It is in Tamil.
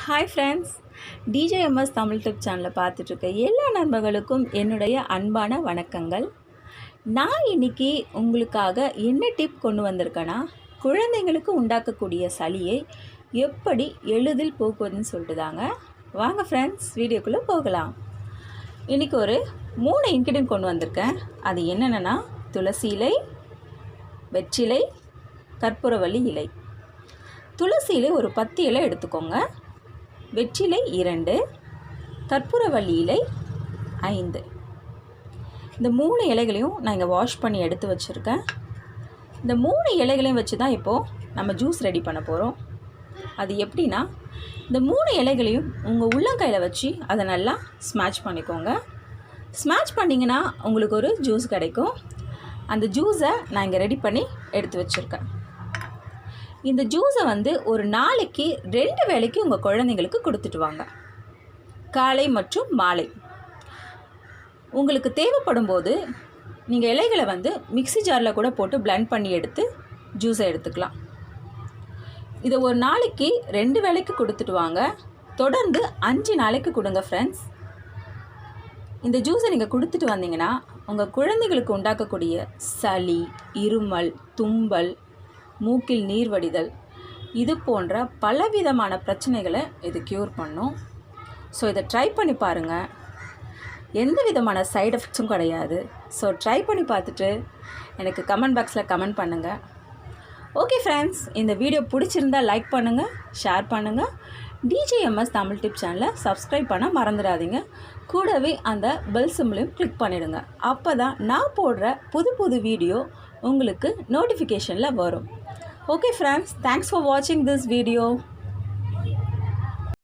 Hi friends, DJMS Tamil tip சேனலை பார்த்துட்ருக்க எல்லா நண்பர்களுக்கும் என்னுடைய அன்பான வணக்கங்கள். நான் இன்றைக்கி உங்களுக்காக என்ன டிப் கொண்டு வந்திருக்கேன்னா, குழந்தைங்களுக்கு உண்டாக்கக்கூடிய சளியை எப்படி எளிதில் போக்குவதுன்னு சொல்லிட்டு தாங்க. வாங்க ஃப்ரெண்ட்ஸ், வீடியோக்குள்ளே போகலாம். இன்றைக்கி ஒரு 3 இன்க்ரீடியன்ட் கொண்டு வந்திருக்கேன். அது என்னென்னா துளசி இலை, வெற்றிலை, கற்பூரவள்ளி இலை. துளசி இலை ஒரு 10 இலை எடுத்துக்கோங்க. வெற்றிலை 2, கற்பூரவள்ளி இலை 5. இந்த 3 இலைகளையும் நான் இங்கே வாஷ் பண்ணி எடுத்து வச்சுருக்கேன். இந்த 3 இலைகளையும் வச்சு தான் இப்போது நம்ம ஜூஸ் ரெடி பண்ண போகிறோம். அது எப்படின்னா, இந்த 3 இலைகளையும் உங்கள் உள்ளங்கையில் வச்சு அதை நல்லா ஸ்மாஷ் பண்ணிக்கோங்க. ஸ்மாஷ் பண்ணிங்கன்னா உங்களுக்கு ஒரு ஜூஸ் கிடைக்கும். அந்த ஜூஸை நான் இங்கே ரெடி பண்ணி எடுத்து வச்சுருக்கேன். இந்த ஜூஸை ஒரு நாளைக்கு 2 வேளைக்கு உங்கள் குழந்தைங்களுக்கு கொடுத்துட்டு வாங்க, காலை மற்றும் மாலை. உங்களுக்கு தேவைப்படும் போது நீங்கள் இலைகளை மிக்ஸி ஜாரில் கூட போட்டு பிளெண்ட் பண்ணி எடுத்து ஜூஸை எடுத்துக்கலாம். இதை ஒரு நாளைக்கு 2 வேளைக்கு கொடுத்துட்டு வாங்க. தொடர்ந்து 5 நாளைக்கு கொடுங்க ஃப்ரெண்ட்ஸ். இந்த ஜூஸை நீங்கள் கொடுத்துட்டு வந்தீங்கன்னா உங்கள் குழந்தைகளுக்கு உண்டாக்கக்கூடிய சளி, இருமல், தும்பல், மூக்கில் நீர் வடிதல், இது போன்ற பலவிதமான பிரச்சனைகளை இது க்யூர் பண்ணும். ஸோ இதை ட்ரை பண்ணி பாருங்கள். எந்த விதமான சைடு எஃபெக்ட்ஸும் கிடையாது. ஸோ ட்ரை பண்ணி பார்த்துட்டு எனக்கு கமெண்ட் பாக்ஸில் கமெண்ட் பண்ணுங்கள். ஓகே ஃப்ரெண்ட்ஸ், இந்த வீடியோ பிடிச்சிருந்தால் லைக் பண்ணுங்கள், ஷேர் பண்ணுங்கள். டிஜேஎம்எஸ் தமிழ் டிப் சேனலை சப்ஸ்கிரைப் பண்ண மறந்துடாதீங்க. கூடவே அந்த பெல் சிம்பிளையும் கிளிக் பண்ணிவிடுங்க. அப்போ தான் நான் போடுற புது வீடியோ உங்களுக்கு நோட்டிஃபிகேஷனில் வரும். Okay friends, thanks for watching this video.